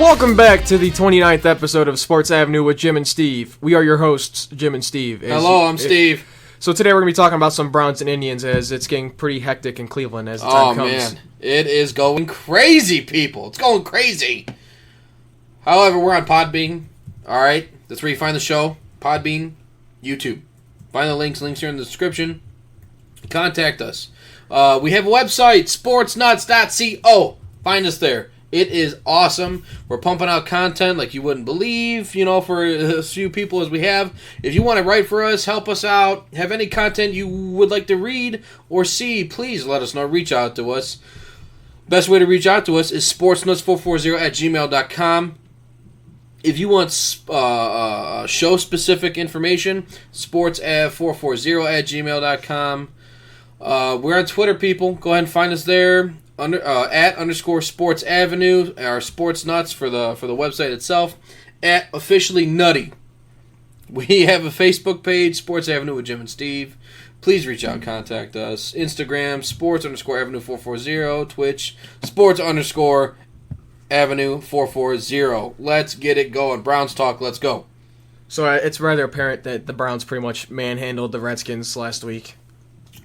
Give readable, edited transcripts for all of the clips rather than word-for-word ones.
Welcome back to the 29th episode of Sports Avenue with Jim and Steve. We are your hosts, Jim and Steve. Hello, I'm Steve. So today we're going to be talking about some Browns and Indians as it's getting pretty hectic in Cleveland as the time comes. Oh, man. It is going crazy, people. It's going crazy. However, we're on Podbean. All right? That's where you find the show. Podbean, YouTube. Find the links. Links are in the description. Contact us. We have a website, sportsnuts.co. Find us there. It is awesome. We're pumping out content like you wouldn't believe, for as few people as we have. If you want to write for us, help us out, have any content you would like to read or see, please let us know. Reach out to us. Best way to reach out to us is sportsnuts440@gmail.com. If you want show-specific information, sportsav440@gmail.com. We're on Twitter, people. Go ahead and find us there. @_Sports Avenue, our Sports Nuts for the website itself, @officially nutty. We have a Facebook page, Sports Avenue with Jim and Steve. Please reach out and contact us. Instagram, sports_avenue440. Twitch, sports_avenue440. Let's get it going. Browns talk, let's go. So it's rather apparent that the Browns pretty much manhandled the Redskins last week.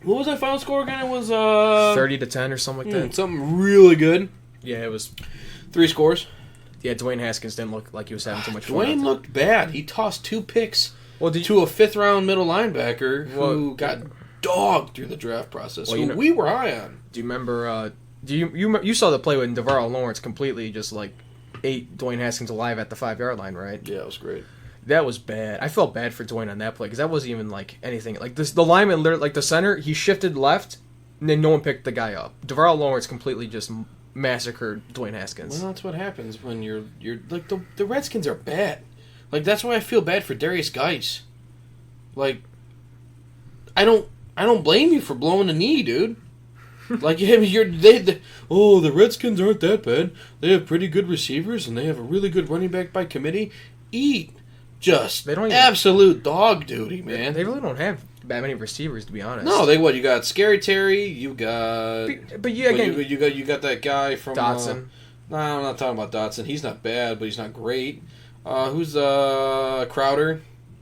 What was that final score again? It was 30-10 or something like that. Something really good. Yeah, it was 3 scores. Yeah, Dwayne Haskins didn't look like he was having too much fun. Dwayne looked bad. He tossed 2 picks to a 5th-round middle linebacker who got dogged through the draft process, who we were high on. Do you remember, you saw the play when DeVarl Lawrence completely just, ate Dwayne Haskins alive at the 5-yard line, right? Yeah, it was great. That was bad. I felt bad for Dwayne on that play because that wasn't even anything. The lineman, the center, he shifted left, and then no one picked the guy up. DeVarl Lawrence completely just massacred Dwayne Haskins. Well, that's what happens when you're the Redskins are bad. That's why I feel bad for Darius Geis. I don't blame you for blowing a knee, dude. The Redskins aren't that bad. They have pretty good receivers and they have a really good running back by committee. Absolute dog duty, man. They really don't have that many receivers, to be honest. No, you got Scary Terry, you got you got that guy from Dotson. No, I'm not talking about Dotson. He's not bad, but he's not great. Who's Crowder?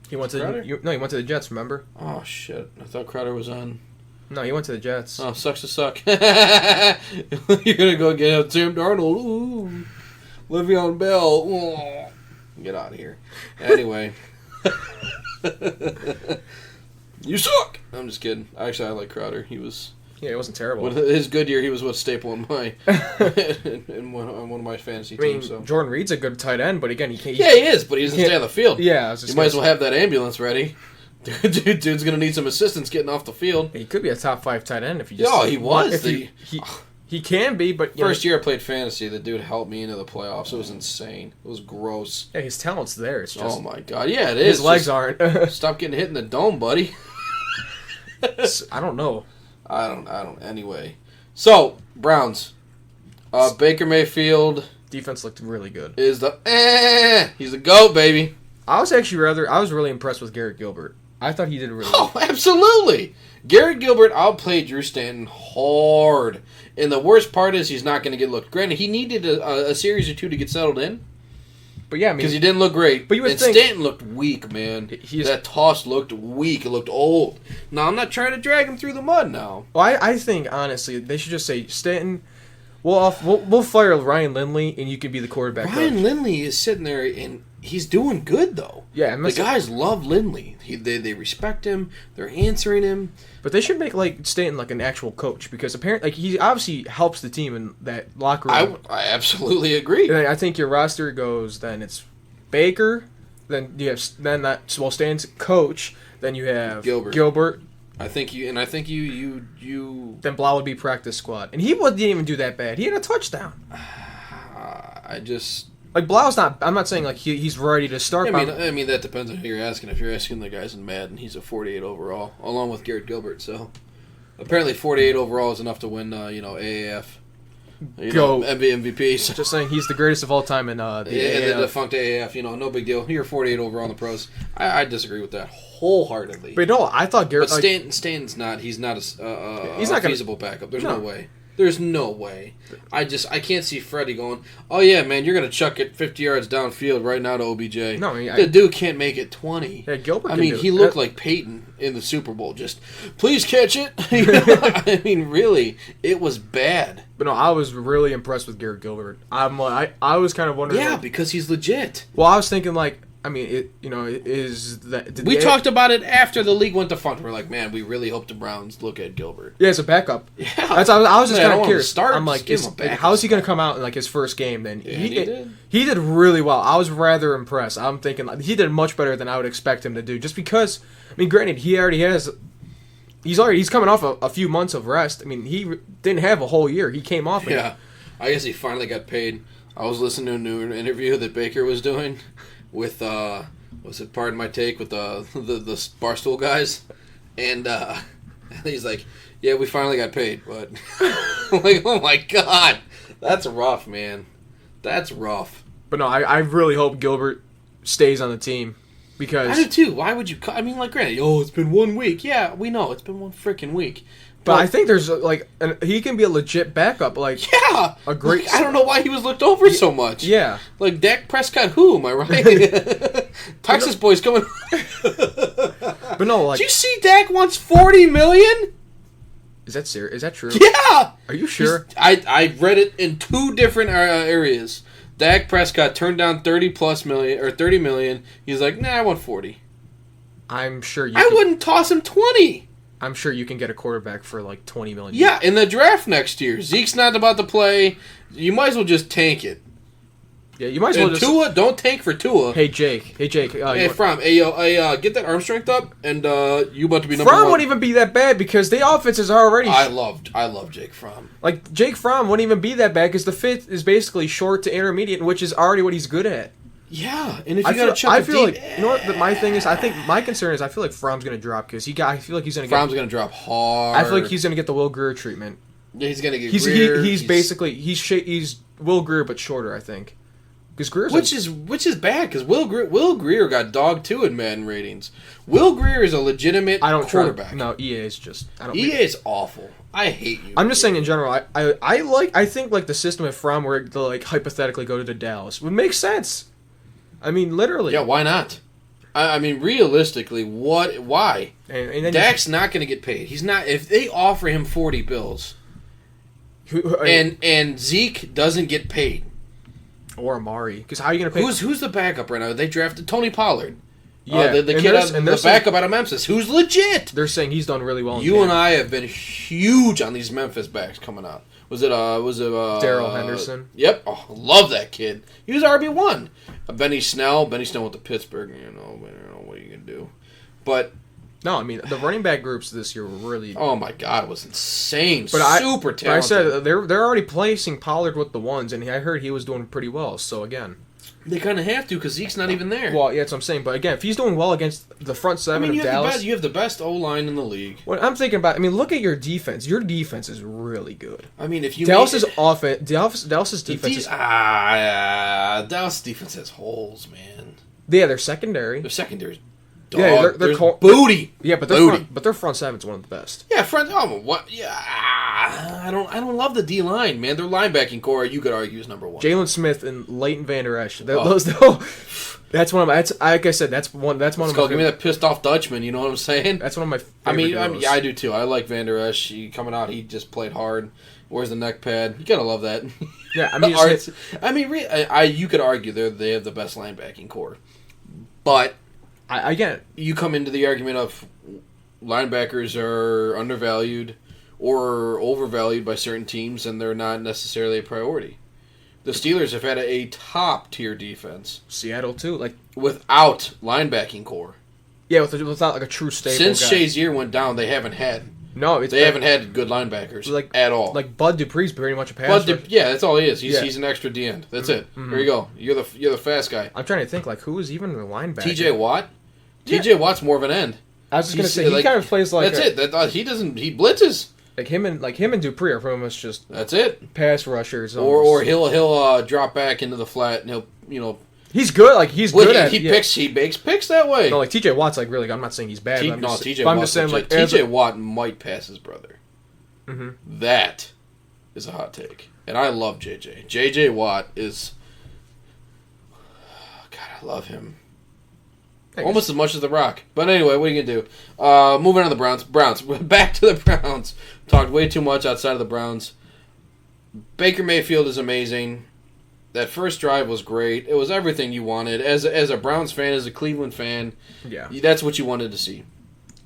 He went to he went to the Jets, remember? Oh shit. I thought Crowder was on. No, he went to the Jets. Oh, sucks to suck. You're gonna go get Sam Darnold. Ooh. Le'Veon Bell. Ooh. Get out of here. Anyway. You suck! I'm just kidding. Actually, I like Crowder. He was... Yeah, it wasn't terrible. His good year, he was a staple in my on one of my fantasy teams. So. Jordan Reed's a good tight end, but again, he can't... Yeah, he is, but he doesn't stay on the field. Yeah, you might as well have that ambulance ready. Dude's going to need some assistance getting off the field. He could be a top 5 tight end if he just... Yeah, he was. He can be, but... First year I played fantasy, the dude helped me into the playoffs. It was insane. It was gross. Yeah, his talent's there. It's just... Oh, my God. Yeah, it is. His legs aren't. Stop getting hit in the dome, buddy. I don't know. I don't. Anyway. So, Browns. Baker Mayfield... Defense looked really good. He's the GOAT, baby. I was really impressed with Garrett Gilbert. I thought he did really good. Oh, absolutely. Garrett Gilbert outplayed Drew Stanton hard. And the worst part is he's not going to get looked. Granted, he needed a series or 2 to get settled in. But yeah, because he didn't look great. But you would think Stanton looked weak, man. That toss looked weak. It looked old. Now, I'm not trying to drag him through the mud now. Well, I think, honestly, they should just say, Stanton, we'll fire Ryan Lindley, and you can be the quarterback Ryan Lindley is sitting there, and he's doing good, though. Yeah, the guys love Lindley. They respect him. They're answering him. But they should make Stanton an actual coach because apparently he obviously helps the team in that locker room. I absolutely agree. And I think your roster goes then it's Baker, then you have Stanton's coach, then you have Gilbert. I think you then Blau would be practice squad, and he didn't even do that bad. He had a touchdown. Blau's not. I'm not saying he's ready to start. I mean that depends on who you're asking. If you're asking the guys in Madden, he's a 48 overall, along with Garrett Gilbert. So apparently, 48 overall is enough to win. AAF. MVP. Just saying, he's the greatest of all time in the the defunct AAF. No big deal. You're 48 overall in the pros. I disagree with that wholeheartedly. But no, I thought Garrett. But Stanton's not. He's not a feasible backup. There's no way. There's no way. I can't see Freddie going, oh yeah, man, you're going to chuck it 50 yards downfield right now to OBJ. No, I mean, the dude can't make it 20. Yeah, Gilbert. I mean, he looked like Peyton in the Super Bowl. Just, please catch it. I mean, really, it was bad. But no, I was really impressed with Garrett Gilbert. I was kind of wondering. Yeah, because he's legit. Well, I was thinking like, I mean, is that we talked about it after the league went to fund. We're like, man, we really hope the Browns look at Gilbert. Yeah, as a backup. Yeah, I was just kind of curious. Start. I'm like, how is he going to come out in like his first game? Then Yeah, he did really well. I was rather impressed. I'm thinking like, he did much better than I would expect him to do. Just because, I mean, granted, he's coming off a few months of rest. I mean, he didn't have a whole year. He came off. Yeah, I guess he finally got paid. I was listening to a new interview that Baker was doing with was it Pardon My Take with the Barstool guys, and he's like, yeah, we finally got paid, but I'm like, oh my god, that's rough, man, that's rough. But no, I really hope Gilbert stays on the team because I do too. Why would you? I mean, like, granted, it's been 1 week. Yeah, we know it's been 1 freaking week. But I think there's he can be a legit backup. Like yeah, a great. Like, I don't know why he was looked over so much. Yeah, like Dak Prescott. Who am I right? Texas boys coming. But no, like, did you see Dak wants $40 million? Is that serious? Is that true? Yeah. Are you sure? I read it in 2 different areas. Dak Prescott turned down $30 million. He's like, nah, I want 40. I'm sure I wouldn't toss him 20. I'm sure you can get a quarterback for like $20 million. Yeah, in the draft next year. Zeke's not about to play. You might as well just tank it. Yeah, you might as well just... Tua, don't tank for Tua. Hey, Jake. Hey, Fromm. Hey, get that arm strength up, and you about to be number Fromm 1. wouldn't even be that bad because the offense is already... I love Jake Fromm. Like, Jake Fromm wouldn't even be that bad because the fit is basically short to intermediate, which is already what he's good at. Yeah, and if you got to chuck I feel deep, like, you know what my thing is? I think my concern is I feel like Fromm's going to drop because I feel like he's going to get... Fromm's going to drop hard. I feel like he's going to get the Will Greer treatment. Yeah, he's going to get Greer. He's basically... He's Will Greer, but shorter, I think. Greer's which is bad because Will Greer got dogged too in Madden ratings. Will Greer is a legitimate quarterback. No, EA is just EA is awful. I hate you. I'm just saying in general. I think like the system at Fromm where to like hypothetically go to Dallas would make sense. I mean, literally. Yeah, why not? I mean, realistically, why? And then Dak's not going to get paid. He's not. If they offer him $40 billion, and Zeke doesn't get paid. Or Amari, because how are you going to pay? Who's the backup right now? They drafted Tony Pollard. Yeah, the kid, the backup out of Memphis, who's legit. They're saying he's done really well. You and I have been huge on these Memphis backs coming out. Was it Darrell Henderson? Yep, love that kid. He was RB1. Benny Snell went to Pittsburgh. You know what are you gonna do? But no, I mean the running back groups this year were really. Oh my God, it was insane. Super talented. But I said they're already placing Pollard with the ones, and I heard he was doing pretty well. So again, they kind of have to because Zeke's not even there. Well, yeah, that's what I'm saying. But again, if he's doing well against the front seven of Dallas, you have the best O-line in the league. What I'm thinking about, I mean, look at your defense. Your defense is really good. I mean, if you Dallas's defense is Dallas defense has holes, man. Yeah, their secondary. Their secondary's dog. Yeah, they're booty. Yeah, but their front seven's one of the best. Yeah, what? Yeah, I don't love the D line, man. Their linebacking core, you could argue, is number 1. Jalen Smith and Leighton Vander Esch. That's one of my. Like I said, that's one. That's one of my. Give me that pissed off Dutchman. You know what I'm saying? That's one of my. Yeah, I do too. I like Vander Esch. He coming out, he just played hard. Wears the neck pad. You gotta love that. Yeah, I mean, you could argue they have the best linebacking core, but I get it. You come into the argument of linebackers are undervalued or overvalued by certain teams, and they're not necessarily a priority. The Steelers have had a top-tier defense. Seattle, too. Without linebacking core. Yeah, without like a true staple Since guy. Shazier went down, they haven't had. No, they haven't had good linebackers at all. Like Bud Dupree's pretty much a pass rusher. Yeah, that's all he is. He's an extra D end. That's it. Mm-hmm. There you go. You're the fast guy. I'm trying to think who is even the linebacker. TJ Watt. TJ Watt's more of an end. I was just gonna say he kind of plays like that's it. He blitzes. Like him and Dupree are pretty much just that's it. Pass rushers. Or he'll drop back into the flat and he'll he's good. He's good at he makes picks that way. No, like TJ Watt's really. I'm not saying he's bad. TJ Watt might pass his brother. Mm-hmm. That is a hot take. And I love JJ. JJ Watt is... God, I love him. Almost as much as The Rock. But anyway, what are you going to do? Moving on to the Browns. Back to the Browns. Talked way too much outside of the Browns. Baker Mayfield is amazing. That first drive was great. It was everything you wanted. As a Browns fan, as a Cleveland fan, that's what you wanted to see.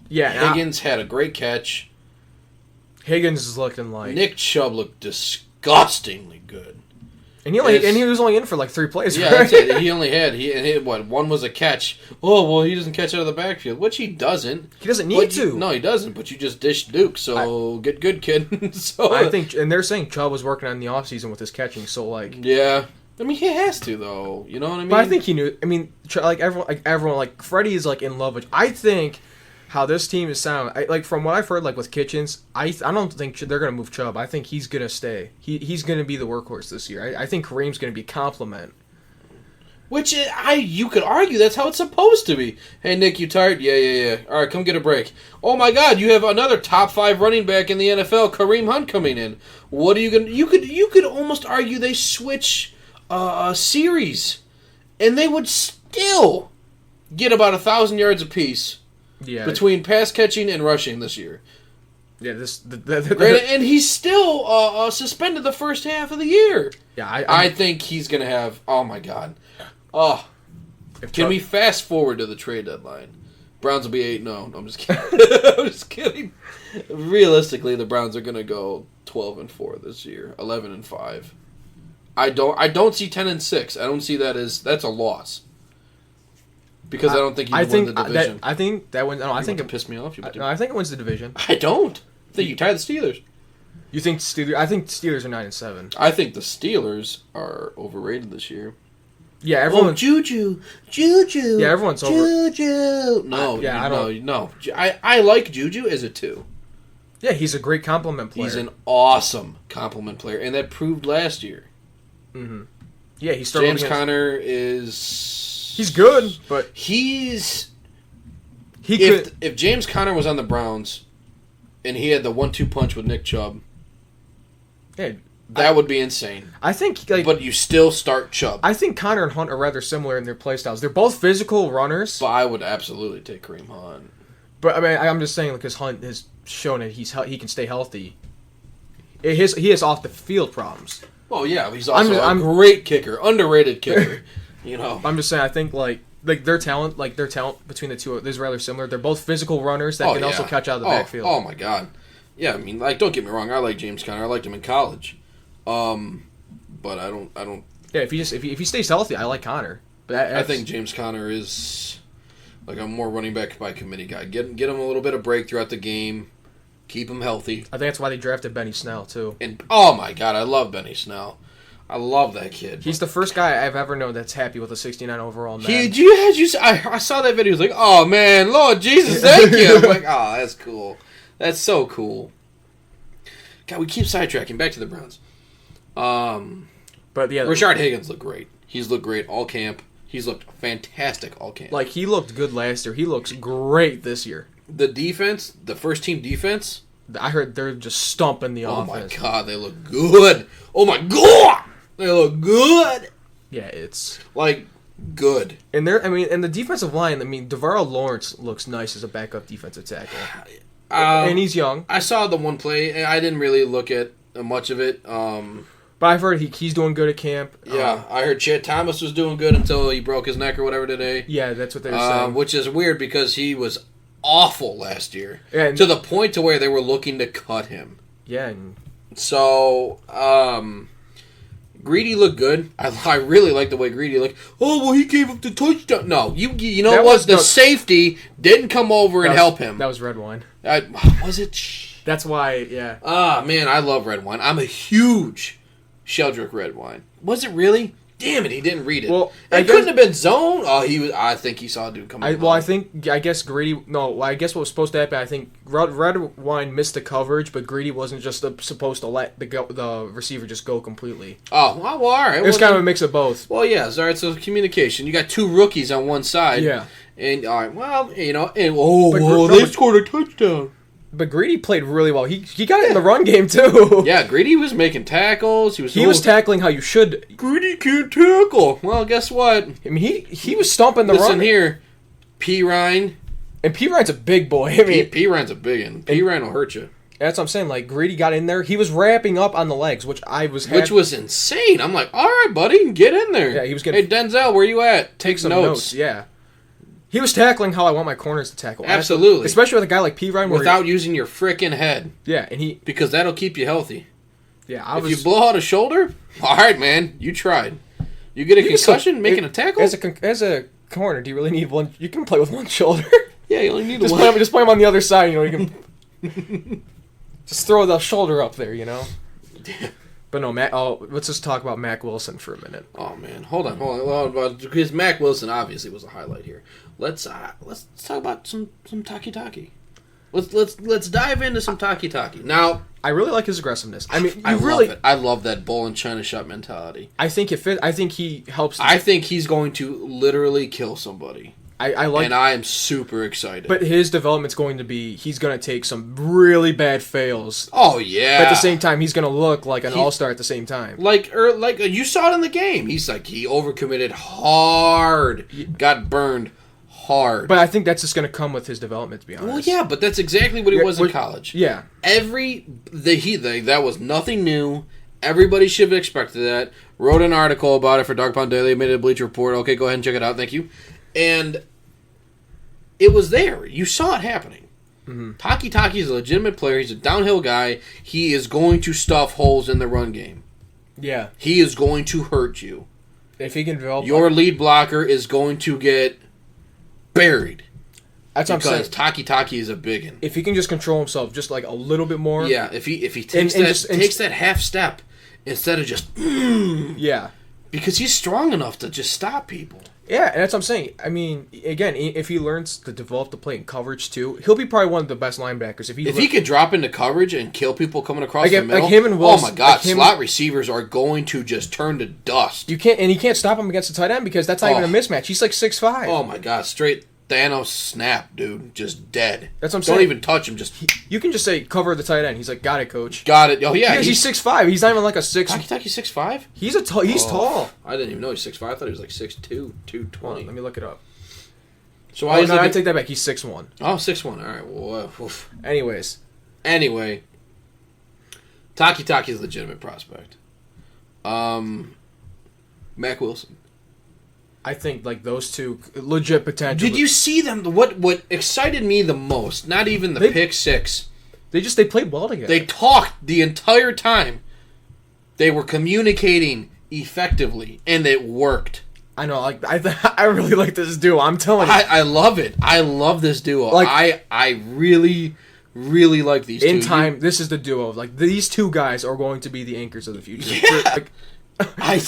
Yeah, Higgins had a great catch. Higgins is looking like... Nick Chubb looked disgustingly good. And he was only in for like 3 plays. Yeah, that's it. He only had one was a catch. Oh, well, he doesn't catch out of the backfield, which he doesn't. He doesn't need to. No, he doesn't, but you just dished Duke, so get good, kid. So I think, and they're saying Chubb was working on the offseason with his catching, so like... Yeah. I mean, he has to, though. You know what I mean? But I think he knew. I mean, everyone, Freddie is like in love with... I think how this team is sound, like from what I've heard, like with Kitchens, I don't think they're going to move Chubb. I think he's going to stay. He's going to be the workhorse this year. I think Kareem's going to be compliment. Which you could argue that's how it's supposed to be. Hey Nick, you tired? Yeah. All right, come get a break. Oh my God, you have another top 5 running back in the NFL, Kareem Hunt, coming in. What are you gonna? You could almost argue they switch a series, and they would still get about 1,000 yards apiece. Yeah. Between pass catching and rushing this year. Yeah, and he's still suspended the first half of the year. Yeah, I think he's gonna have. Oh my God. Oh, can we fast forward to the trade deadline? Browns will be 8-0. No, I'm just kidding. I'm just kidding. Realistically, the Browns are gonna go 12-4 this year, 11-5. I don't see 10-6. I don't see that that's a loss. Because I don't think you win the division. I think that wins. No, I think it pissed me off. I think it wins the division. I don't. I think you tie the Steelers. You think Steelers? I think Steelers are 9-7. I think the Steelers are overrated this year. Yeah, everyone. Juju. Yeah, everyone's over. Juju. No, I like Juju as a 2. Yeah, he's a great compliment player. He's an awesome compliment player, and that proved last year. Mm-hmm. Yeah, he started. James Conner is. He's good, but if James Conner was on the Browns and he had the 1-2 punch with Nick Chubb, that would be insane. I think, but you still start Chubb. I think Conner and Hunt are rather similar in their play styles. They're both physical runners. But I would absolutely take Kareem Hunt. But I mean, I'm just saying because Hunt has shown that he can stay healthy. He has off the field problems. Oh yeah, he's also a great kicker, underrated kicker. You know, I'm just saying. I think like their talent between the two is rather similar. They're both physical runners that can also catch out of the backfield. Oh my God, yeah. I mean, like, don't get me wrong. I like James Conner. I liked him in college, but I don't. Yeah, if he stays healthy, I like Conner. But I think James Conner is like a more running back by committee guy. Get him a little bit of break throughout the game. Keep him healthy. I think that's why they drafted Benny Snell too. And oh my God, I love Benny Snell. I love that kid. He's the first guy I've ever known that's happy with a 69 overall man. I saw that video. I was like, oh man, Lord Jesus, thank you. I'm like, oh, that's cool. That's so cool. God, we keep sidetracking. Back to the Browns. But yeah, Rashard Higgins looked great. He's looked great all camp. He's looked fantastic all camp. Like, he looked good last year. He looks great this year. The defense, the first team defense. I heard they're just stomping the offense. Oh my God, they look good. Oh my God. They look good. Yeah, it's like good. And the defensive line. I mean, DeVarl Lawrence looks nice as a backup defensive tackle, and he's young. I saw the one play. I didn't really look at much of it. But I've heard he's doing good at camp. Yeah, I heard Chad Thomas was doing good until he broke his neck or whatever today. Yeah, that's what they were saying. Which is weird because he was awful last year, and to the point to where they were looking to cut him. Yeah, and so. Greedy looked good. I really like the way Greedy looked. Oh, well, he gave up the touchdown. No, you know what? The safety didn't come over and help him. That was red wine. Was it? That's why, yeah. Ah, man, I love red wine. I'm a huge Sheldrick red wine. Was it really? Damn it, he didn't read it. Well, it couldn't have been zone. Oh, he was. I think he saw a dude come. I guess Greedy. No, I guess what was supposed to happen. I think red wine missed the coverage, but Greedy wasn't just supposed to let the receiver just go completely. Oh, well, all right. It was kind of a mix of both. Well, yeah. All right. So communication. You got two rookies on one side. Yeah. And all right. Well, you know. And they scored a touchdown. But Greedy played really well. He got it in the run game too. Yeah, Greedy was making tackles. He was tackling how you should. Greedy can't tackle. Well, guess what? I mean, he was stomping the Listen run. here, P. Ryan. And P. Ryan's a big boy. I mean, P. Ryan's a big one. P. Ryan will hurt you. that's what I'm saying. Like, Greedy got in there. He was wrapping up on the legs, which Which was insane. I'm like, all right, buddy, get in there. Yeah, he was getting... Hey, Denzel, where you at? Take some notes. Yeah. He was tackling how I want my corners to tackle. Absolutely. Especially with a guy like P. Ryan. Without using your frickin' head. Yeah, and he... Because that'll keep you healthy. Yeah, If you blow out a shoulder, all right, man, you tried. You get a concussion making a tackle? As a corner, do you really need one? You can play with one shoulder. Yeah, you only need just one. Just play him on the other side, you know, you can... just throw the shoulder up there, you know? But no, let's just talk about Mack Wilson for a minute. Oh, man. Hold on. Because Mack Wilson obviously was a highlight here. Let's talk about some Taki. Let's dive into some Taki. Now, I really like his aggressiveness. I mean, I love it. I love that bull in China shot mentality. I think I think he helps. I think he's going to literally kill somebody. I like, and I am super excited. But his development's going to be, he's going to take some really bad fails. Oh yeah. But at the same time, he's going to look like an all-star at the same time. Like you saw it in the game. He overcommitted hard, got burned hard. But I think that's just going to come with his development, to be honest. Well, yeah, but that's exactly what he was in college. Yeah. That was nothing new. Everybody should have expected that. Wrote an article about it for Dog Pound Daily, made it a Bleacher Report. Okay, go ahead and check it out. Thank you. And it was there. You saw it happening. Mm-hmm. Taki is a legitimate player. He's a downhill guy. He is going to stuff holes in the run game. Yeah. He is going to hurt you. If he can develop... Your lead blocker is going to get buried. That's what I'm saying. Because Taki is a big one. If he can just control himself just like a little bit more... Yeah, if he takes that half step instead of just... Yeah. Because he's strong enough to just stop people. Yeah, and that's what I'm saying. I mean, again, if he learns to develop the play in coverage too, he'll be probably one of the best linebackers. If he could drop into coverage and kill people coming across the middle, like him and Wilson, oh my God, slot receivers are going to just turn to dust. You can't stop him against the tight end because that's not even a mismatch. He's like 6'5". Oh my God, straight Thanos snap, dude, just dead. That's what I'm saying. Don't even touch him. You can just say cover the tight end. He's like, got it, coach. Got it. Oh yeah, he's 6'5". He's not even like a 6. Taki's 6'5". He's tall. I didn't even know he's 6'5". I thought he was like 6'2", 220. Let me look it up. So I take that back. He's 6'1". Oh, 6'1". All right. Well, Anyway, Taki is a legitimate prospect. Mack Wilson. I think like those two legit potential. Did you see them? What excited me the most? Not even the pick six. They played well together. They talked the entire time. They were communicating effectively, and it worked. I know. Like I really like this duo. I'm telling you. I love it. I love this duo. Like I really, really like these two. In time, this is the duo. Like these two guys are going to be the anchors of the future. Yeah. I'm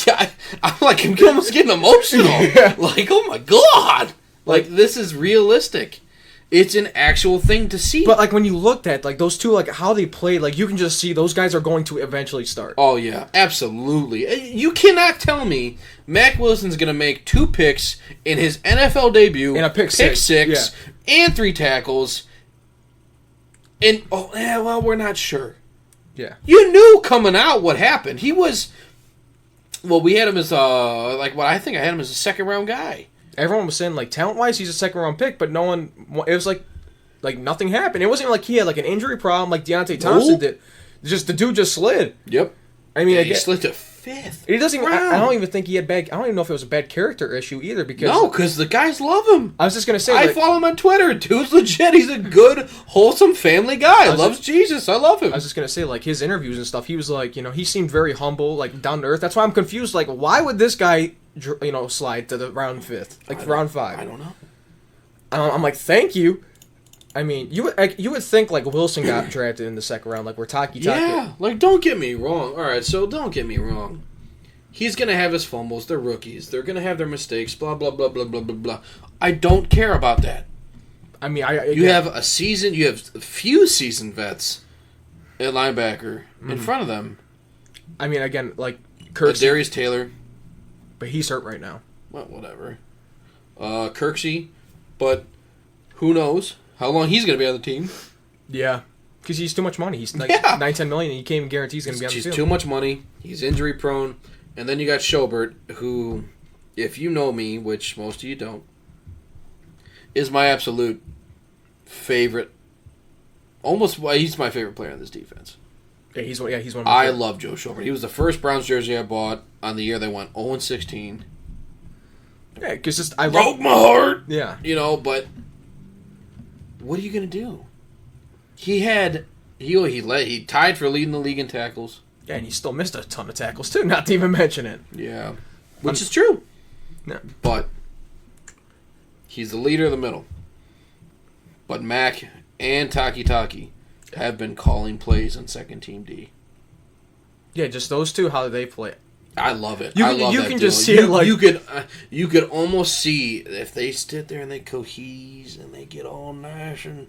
almost getting emotional. Yeah. Like, oh my God. Like, this is realistic. It's an actual thing to see. But, like, when you looked at, like, those two, like, how they played, like, you can just see those guys are going to eventually start. Oh, yeah. Absolutely. You cannot tell me Mack Wilson's going to make 2 picks in his NFL debut. And a pick six. Yeah. And 3 tackles. And, we're not sure. Yeah. You knew coming out what happened. He was... Well, we had him as I think I had him as a second-round guy. Everyone was saying, like, talent-wise, he's a second-round pick, but no one... It was like nothing happened. It wasn't even like he had, like, an injury problem like Deontay Thompson did. The dude just slid. Yep. I mean, he slid to 5th. He doesn't even... I don't even think he had bad... I don't even know if it was a bad character issue either, because... No, because the guys love him. I was just going to say... I follow him on Twitter. Dude's legit. He's a good, wholesome family guy. Loves Jesus. I love him. I was just going to say, like, his interviews and stuff, he was like, he seemed very humble, like, down to earth. That's why I'm confused. Like, why would this guy, slide to the round 5th? Like, round 5? I don't know. I'm like, thank you. I mean, you would think, like, Wilson got drafted in the second round, like, where Taki. Yeah, like, don't get me wrong. All right, so don't get me wrong. He's going to have his fumbles. They're rookies. They're going to have their mistakes, blah, blah, blah, blah, blah, blah, blah. I don't care about that. I mean, you have a few seasoned vets at linebacker in front of them. I mean, again, like, Darius Taylor. But he's hurt right now. Well, whatever. Kirksey, but who knows how long he's going to be on the team. Yeah. Because he's too much money. He's like Yeah. 9-10 million, and you can't even guarantee he's going to be on the He's field. too much money. He's injury prone. And then you got Schobert, who, if you know me, which most of you don't, is my absolute favorite. He's my favorite player on this defense. Yeah, he's one. Of I my love Joe Schobert. He was the first Browns jersey I bought on the year they went 0-16. Yeah, because I Broke love. my heart. Yeah, But what are you gonna do? He tied for leading the league in tackles. yeah, and he still missed a ton of tackles too. Not to even mention it. Yeah, which is true. No. But he's the leader of the middle. But Mac and Taki have been calling plays on second team D. Yeah, just those two. How they play. I love it. You I can- love you that can deal. just see it like- you could almost see if they stood there and they cohese and they get all nice and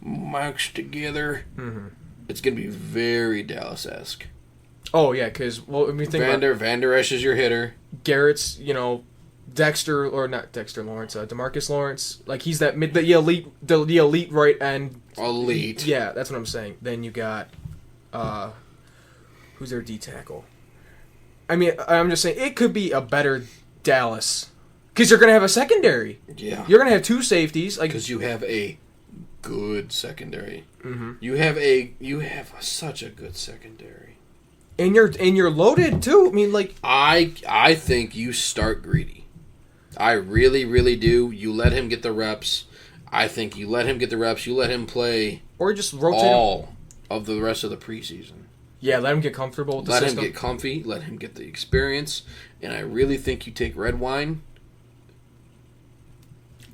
maxed together. Mm-hmm. It's gonna be very Dallas-esque. Oh yeah, because when we think about Van Der Esch is your hitter. Garrett's, Dexter or not Dexter Lawrence, Demarcus Lawrence, like he's that the elite right end. Elite. Yeah, that's what I'm saying. Then you got, who's their D tackle? I mean, I'm just saying it could be a better Dallas because you're gonna have a secondary. Yeah. You're gonna have two safeties, like Because you have a good secondary. Mhm. You have such a good secondary. and you're loaded too. I mean, like I think you start Greedy. I really, really do. You let him get the reps. I think you let him get the reps. You let him play or just rotate him. all of the rest of the preseason. Yeah, let him get comfortable with the Let system. him get comfy. Let him get the experience. And I really think you take Red Wine.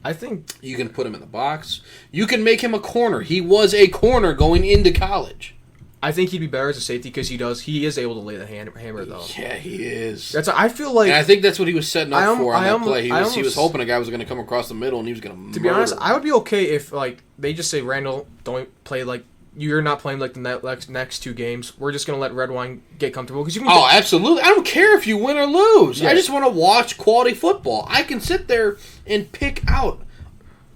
I think You can put him in the box. You can make him a corner. He was a corner going into college. he'd be better as a safety because he is able to lay the hammer though. Yeah, he is. I feel like And I think that's what he was setting up for on that play. He was almost- hoping a guy was going to come across the middle and he was going to be honest, I would be okay if like they just say Randall, don't play like you're not playing like the next two games. We're just gonna let Red Wine get comfortable because you can. Oh, absolutely. I don't care if you win or lose. Yeah. I just want to watch quality football. I can sit there and pick out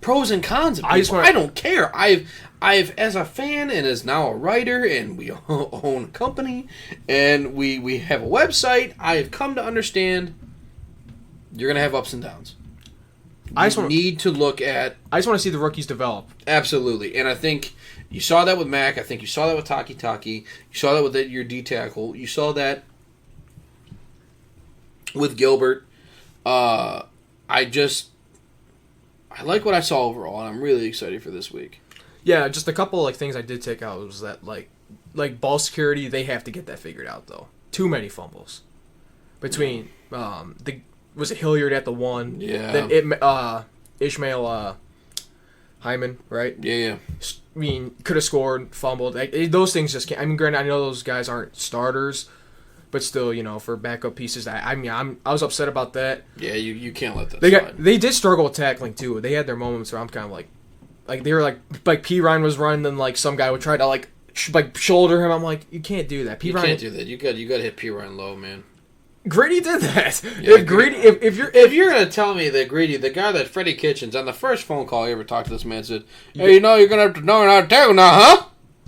pros and cons of people. I don't care. I've as a fan and as now a writer, and we own a company, and we have a website. I have come to understand you're going to have ups and downs. You need to look at... I just want to see the rookies develop. Absolutely. And I think you saw that with Mac. I think you saw that with Taki. You saw that with your D tackle. You saw that with Gilbert. I like what I saw overall, and I'm really excited for this week. Yeah, just a couple like things I did take out was that like ball security, they have to get that figured out though. Too many fumbles between was it Hilliard at the one? Yeah. Then Ishmael Hyman, right? Yeah. I mean, could have scored, fumbled. Those things just can't. I mean, granted, I know those guys aren't starters, but still, for backup pieces, I was upset about that. Yeah, you can't let that slide. They did struggle with tackling too. They had their moments where I'm kind of like they were like P. Ryan was running, then like some guy would try to like shoulder him. I'm like, you can't do that. You can't do that. You got to hit P. Ryan low, man. Grady did that. Yeah, If you're gonna tell me that Grady, the guy that Freddie Kitchens on the first phone call I ever talked to this man said, "Hey, you're gonna have to know how to tackle now, huh?"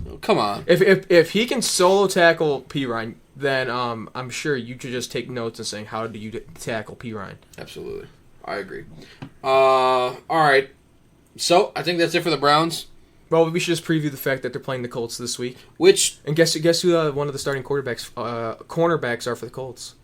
Oh, come on. If he can solo tackle P. Ryan, then I'm sure you could just take notes and saying how do you tackle P. Ryan. Absolutely, I agree. All right, so I think that's it for the Browns. Well, we should just preview the fact that they're playing the Colts this week. And guess who one of the starting cornerbacks are for the Colts?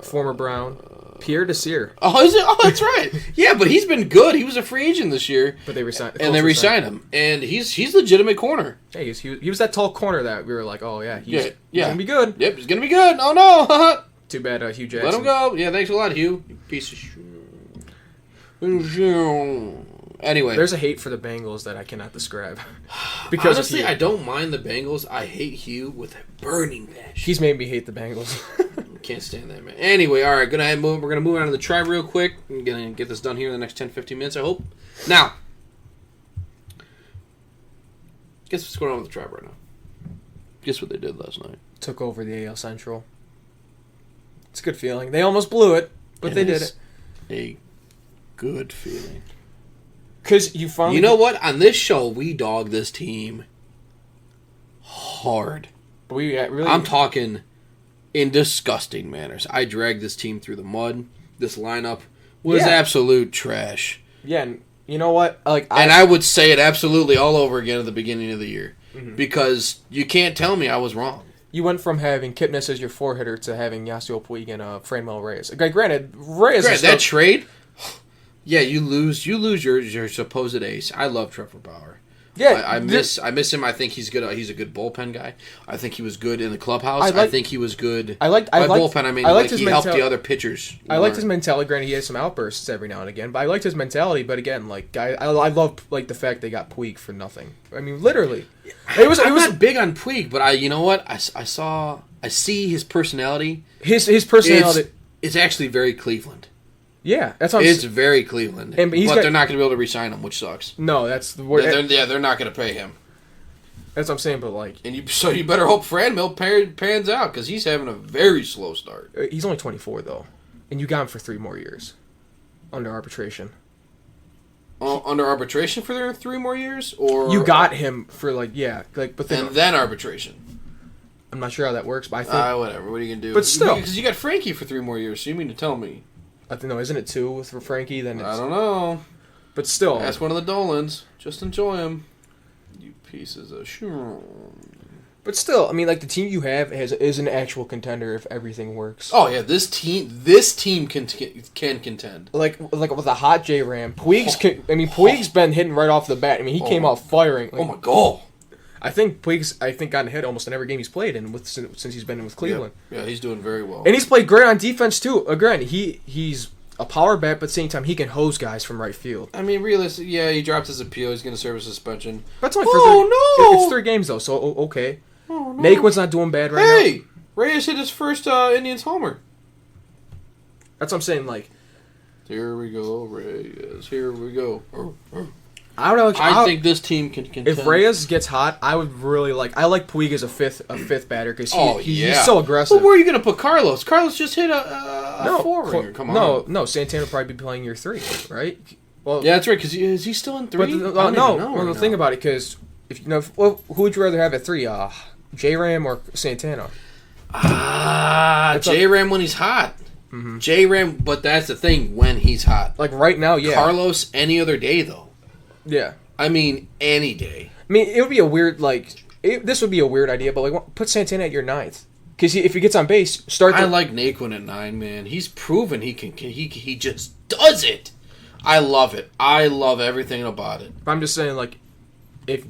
Former Brown, Pierre Desir. Oh, is it? Oh, that's right. Yeah, but he's been good. He was a free agent this year. But they resigned. And they resigned him. And he's legitimate corner. Hey, he was that tall corner that we were like, oh yeah, he's gonna be good. Yep, he's gonna be good. Oh no. Too bad Hugh Jackson. Let him go. Yeah, thanks a lot, Hugh. You piece of shit. Anyway, there's a hate for the Bengals that I cannot describe. Because honestly, I don't mind the Bengals. I hate Hugh with a burning passion. He's made me hate the Bengals. Can't stand that, man. Anyway, all right, we're gonna move on to the tribe real quick. I'm gonna get this done here in the next 10-15 minutes, I hope. Now, guess what's going on with the tribe right now? Guess what they did last night? Took over the AL Central. It's a good feeling. They almost blew it, but they did it. A good feeling. Because you finally... You know what? On this show, we dog this team hard. But we really. I'm talking in disgusting manners. I dragged this team through the mud. This lineup was absolute trash. Yeah, and you know what? I would say it absolutely all over again at the beginning of the year. Mm-hmm. Because you can't tell me I was wrong. You went from having Kipnis as your four-hitter to having Yasiel Puig and Franmil Reyes. Granted, Reyes is that trade... Yeah, you lose your supposed ace. I love Trevor Bauer. Yeah, I miss him. I think he's good. He's a good bullpen guy. I think he was good in the clubhouse. I think he was good. Bullpen. I mean, he helped the other pitchers. I liked his mentality. Granted, he had some outbursts every now and again, but I liked his mentality. But again, I love the fact they got Puig for nothing. I mean, literally, I'm not big on Puig, but you know what? I see his personality. His personality. It's actually very Cleveland. Yeah, that's what it's very Cleveland. But they're not going to be able to re-sign him, which sucks. No, that's the word. They're not going to pay him. That's what I'm saying, but you better hope Franmil pans out because he's having a very slow start. He's only 24 though, and you got him for 3 more years, under arbitration. Under arbitration for 3 more years, or you got him for then arbitration. I'm not sure how that works, but I think whatever. What are you gonna do? But still, because you got Frankie for 3 more years, so you mean to tell me? I think isn't it 2 for Frankie? Then I don't know. But still, ask one of the Dolans. Just enjoy him, you pieces of shit. But still, I mean, the team you have is an actual contender if everything works. Oh yeah, this team can contend. Like with a hot J Ram, Puig's been hitting right off the bat. I mean, he came out firing. Oh my god. I think Puig's gotten hit almost in every game he's played in since he's been with Cleveland. Yeah, he's doing very well. And he's played great on defense too. Granted, he's a power bat, but at the same time he can hose guys from right field. I mean, realistically, yeah, he dropped his appeal. He's going to serve a suspension. That's only for it's 3 games though, so okay. Oh, no. Naquin's not doing bad right now. Hey, Reyes hit his first Indians homer. That's what I'm saying. Here we go, Reyes. Here we go. I don't know. I think this team can contend. If Reyes gets hot, I would really like. I like Puig as a fifth batter because he's so aggressive. But where are you going to put Carlos? Carlos just hit a 4-ringer. Come on. No. Santana will probably be playing your 3, right? Well, yeah, that's right. Because is he still in 3? The thing about it, because who would you rather have at 3? J-Ram or Santana? J-Ram when he's hot. Mm-hmm. J-Ram, but that's the thing, when he's hot. Right now, yeah. Carlos any other day, though. Yeah. I mean, any day. I mean, it would be a weird, this would be a weird idea, but, put Santana at your 9th. Because if he gets on base, I like Naquin at 9, man. He's proven he can. He just does it. I love it. I love everything about it. I'm just saying, if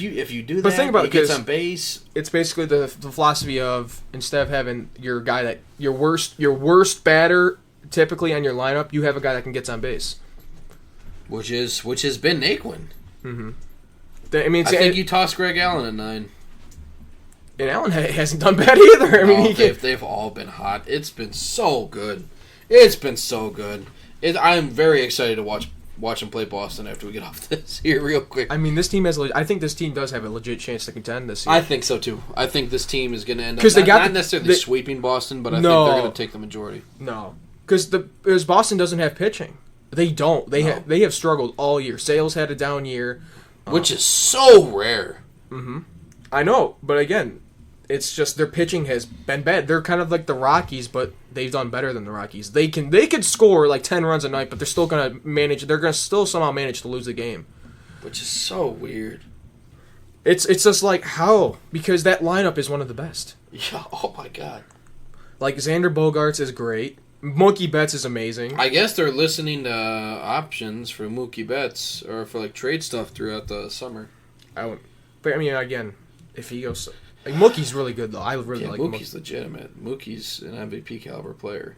you do that, but think about he gets on base. It's basically the philosophy of, instead of having your guy that your worst batter typically on your lineup, you have a guy that can get on base, which has been Naquin. Mm-hmm. I think you toss Greg Allen at 9. And Allen hasn't done bad either. I mean, they've all been hot. It's been so good. It's been so good. I'm very excited to watch him play Boston after we get off this here real quick. I mean, this team I think this team does have a legit chance to contend this year. I think so too. I think this team is going to end up not necessarily sweeping Boston, but I think they're going to take the majority. No, because Boston doesn't have pitching. They don't. They have struggled all year. Sales had a down year, which is so rare. Mm-hmm. I know, but again, it's just their pitching has been bad. They're kind of like the Rockies, but they've done better than the Rockies. They could score 10 runs a night, but they're still going to manage. They're going to still somehow manage to lose the game, which is so weird. It's just how, because that lineup is one of the best. Yeah. Oh my god. Xander Bogaerts is great. Mookie Betts is amazing. I guess they're listening to options for Mookie Betts or for trade stuff throughout the summer. But I mean, again, if he goes, Mookie's really good though. I really like Mookie's legitimate. Mookie's an MVP caliber player.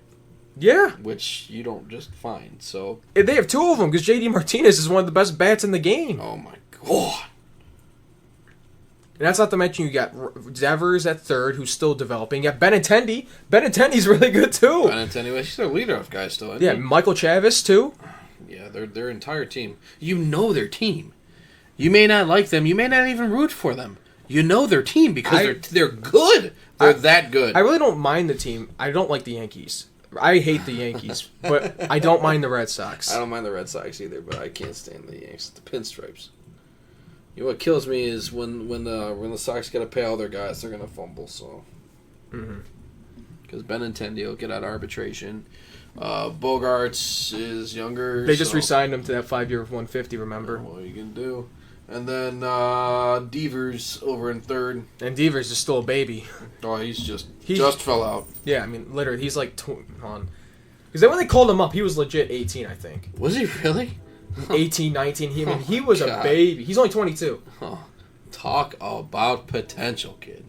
Yeah, which you don't just find. So they have 2 of them because JD Martinez is one of the best bats in the game. Oh my god. And that's not to mention you got Devers at 3rd, who's still developing. You got Benintendi. Benintendi's really good too. Benintendi, he's their leadoff guy still. Yeah, Michael Chavis too. Yeah, their entire team. You know their team. You may not like them. You may not even root for them. You know their team because they're good. They're that good. I really don't mind the team. I don't like the Yankees. I hate the Yankees, but I don't mind the Red Sox. I don't mind the Red Sox either, but I can't stand the Yankees. The pinstripes. You know what kills me is when the Sox got to pay all their guys, they're gonna fumble. So, because Benintendi will get out of arbitration. Bogarts is younger. They just re-signed him to that 5 year of 150. Remember? What are you gonna do? And then Devers over in third. And Devers is still a baby. Oh, he's just fell out. Yeah, I mean, literally, he's like on. Because then when they called him up, he was legit 18, I think. Was he really? 18, 19. He was a baby. He's only 22. Oh, talk about potential, kid.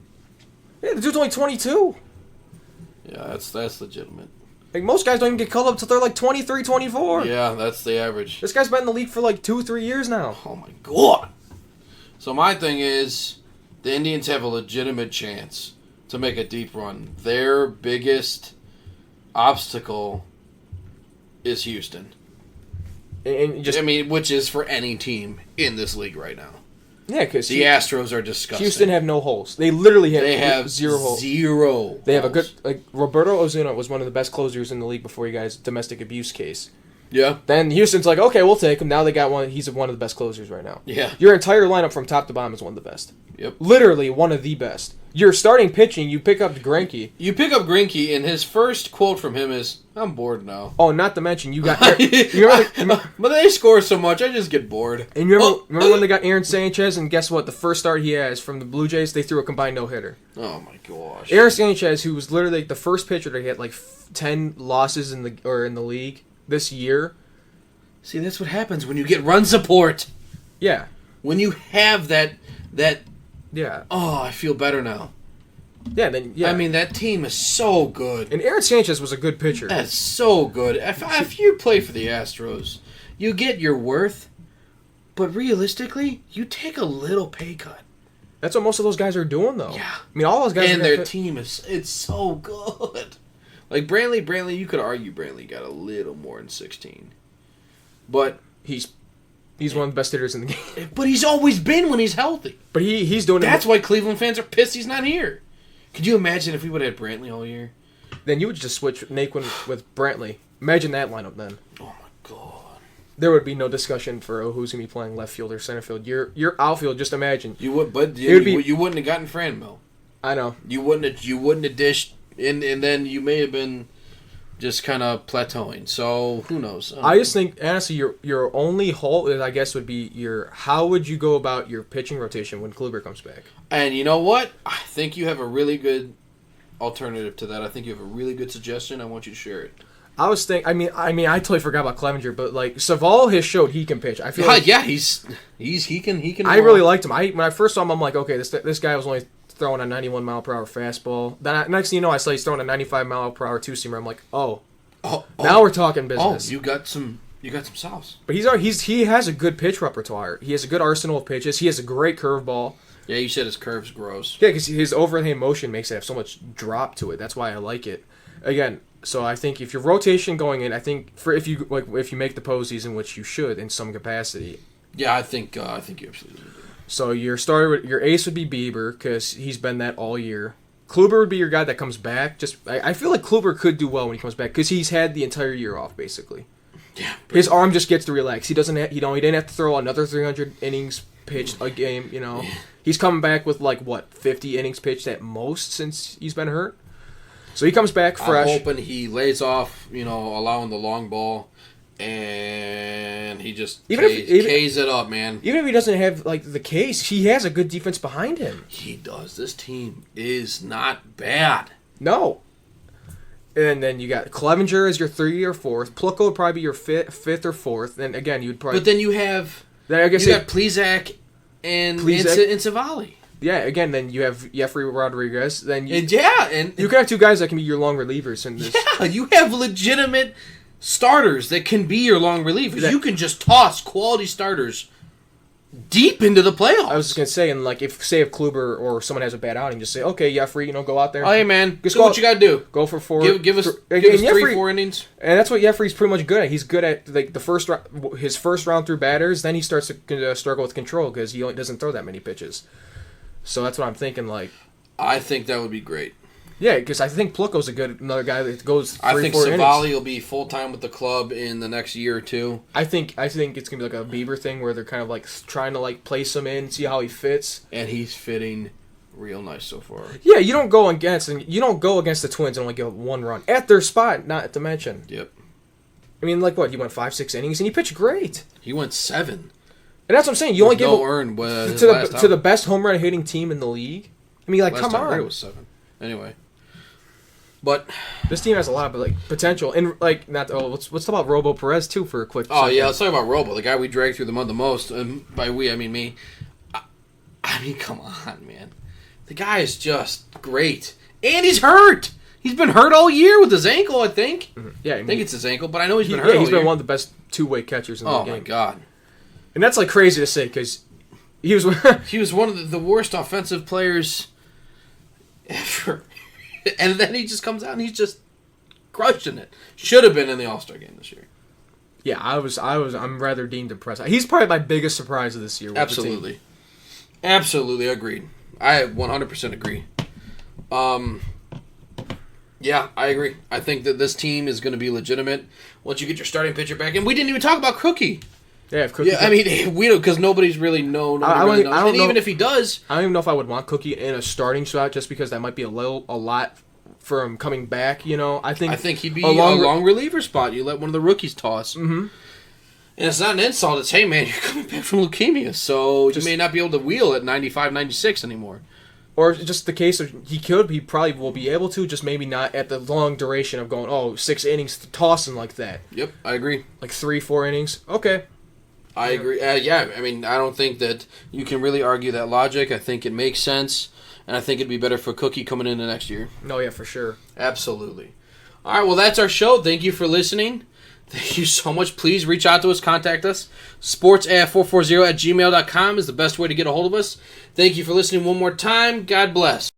Yeah, the dude's only 22. Yeah, that's legitimate. Like, most guys don't even get called up until they're like 23, 24. Yeah, that's the average. This guy's been in the league for like 2-3 years now. Oh my god. So my thing is, the Indians have a legitimate chance to make a deep run. Their biggest obstacle is Houston. And just, I mean, which is for any team in this league right now. Yeah, because the Astros are disgusting. Houston have no holes. They literally have zero holes. They have a good, like, Roberto Osuna was one of the best closers in the league before he got his domestic abuse case. Yeah. Then Houston's like, okay, we'll take him. Now they got one. He's one of the best closers right now. Yeah. Your entire lineup from top to bottom is one of the best. Yep. Literally one of the best. You're starting pitching. You pick up Greinke. You pick up Greinke, and his first quote from him is, "I'm bored now." Oh, not to mention you got. But they score so much, I just get bored. And remember when they got Aaron Sanchez, and guess what? The first start he has from the Blue Jays, they threw a combined no-hitter. Oh my gosh. Aaron Sanchez, who was literally the first pitcher to get like 10 losses in the league this year. See, that's what happens when you get run support. Yeah. When you have that. Yeah. Oh, I feel better now. Yeah. I mean, that team is so good. And Aaron Sanchez was a good pitcher. That's so good. If you play for the Astros, you get your worth, but realistically, you take a little pay cut. That's what most of those guys are doing, though. Yeah. I mean, all those guys. And their team it's so good. Like Brantley, you could argue Brantley got a little more than 16, but he's one of the best hitters in the game. But he's always been when he's healthy. But he's doing it. That's why Cleveland fans are pissed he's not here. Could you imagine if we would have had Brantley all year? Then you would just switch Naquin with Brantley. Imagine that lineup then. Oh my god. There would be no discussion for who's gonna be playing left field or center field. Your outfield, just imagine. You wouldn't have gotten Franmil. I know. You wouldn't have dished, and then you may have been just kind of plateauing. So who knows? I just think honestly, your only hole I guess would be how would you go about your pitching rotation when Kluber comes back? And you know what? I think you have a really good alternative to that. I think you have a really good suggestion. I want you to share it. I was thinking. I mean, I totally forgot about Clevenger, but like Savall has showed he can pitch. I feel he can. I really liked him. When I first saw him, I'm like, okay, this guy was only throwing a 91 mile per hour fastball. Then next thing you know, I saw he's throwing a 95 mile per hour two seamer. I'm like, now we're talking business. Oh, you got some sauce. But he has a good pitch repertoire. He has a good arsenal of pitches. He has a great curveball. Yeah, you said his curve's gross. Yeah, because his overhand motion makes it have so much drop to it. That's why I like it. Again, so I think if your rotation going in, I think if you make the postseason, which you should in some capacity. Yeah, I think you absolutely do. So your ace would be Bieber because he's been that all year. Kluber would be your guy that comes back. I feel like Kluber could do well when he comes back because he's had the entire year off basically. Yeah, his arm just gets to relax. He doesn't. He didn't have to throw another 300 innings pitched a game. He's coming back with 50 innings pitched at most since he's been hurt. So he comes back fresh. I'm hoping he lays off, allowing the long ball, and he just K's it up, man. Even if he doesn't have the case, he has a good defense behind him. He does. This team is not bad. No. And then you got Clevenger as your 3 or 4th. Plucko would probably be your 5th or 4th. And again, you'd probably. But then you have. Then you got Plesac and Savali. Yeah, again, then you have Jeffrey Rodriguez. Then you can have two guys that can be your long relievers in this. Yeah, you have legitimate starters that can be your long relievers. You can just toss quality starters deep into the playoffs. I was just gonna say, and if Kluber or someone has a bad outing, just say, okay, Jeffrey, go out there. Oh, hey man, do what you gotta do. Go for 4. Give us 3-4 innings. And that's what Jeffrey's pretty much good at. He's good at his first round through batters. Then he starts to struggle with control because he doesn't throw that many pitches. So that's what I'm thinking. I think that would be great. Yeah, because I think Pluko's another guy that goes 3-4 I think innings. Savali will be full-time with the club in the next year or two. I think it's going to be like a Bieber thing where they're kind of like trying to like place him in, see how he fits. And he's fitting real nice so far. Yeah, you don't go against the Twins and only give up 1 run at their spot, not to mention. Yep. I mean, like what? He went 5-6 innings and he pitched great. He went 7. And that's what I'm saying. You only give no up earned to the best home run hitting team in the league. I mean, like, come on. It was 7. Anyway. But this team has a lot of like potential, and like let's talk about Robo Perez too for a quick. Oh second. yeah, let's talk about Robo, the guy we dragged through the mud the most. And by we, I mean me. I mean, come on, man. The guy is just great, and he's hurt. He's been hurt all year with his ankle. I think. Mm-hmm. Yeah, I think it's his ankle, but I know he's been hurt. Yeah, he's all been year. one of the best two-way catchers in the game. Oh my god. And that's like crazy to say because he was he was one of the worst offensive players ever. And then he just comes out and he's just crushing it. Should have been in the All-Star game this year. Yeah, I'm rather deemed impressed. He's probably my biggest surprise of this year. With Absolutely. The team. Absolutely agreed. I 100% agree. Yeah, I agree. I think that this team is going to be legitimate once you get your starting pitcher back. And we didn't even talk about Cookie. Yeah, if Cookie. Yeah, I mean, we don't, because nobody's really known. I don't know. Even if he does, I don't even know if I would want Cookie in a starting spot just because that might be a lot for him coming back. You know, I think he'd be a long reliever spot. You let one of the rookies toss. Mm-hmm. And it's not an insult. It's, hey, man, you're coming back from leukemia, so you may not be able to wheel at 95, 96 anymore. Or just the case of he probably will be able to, just maybe not at the long duration of going 6 innings tossing like that. Yep, I agree. Like 3-4 innings. Okay. I agree. Yeah, I mean, I don't think that you can really argue that logic. I think it makes sense, and I think it'd be better for Cookie coming into next year. No, yeah, for sure. Absolutely. All right, well, that's our show. Thank you for listening. Thank you so much. Please reach out to us. Contact us. sportsaf440@gmail.com is the best way to get a hold of us. Thank you for listening one more time. God bless.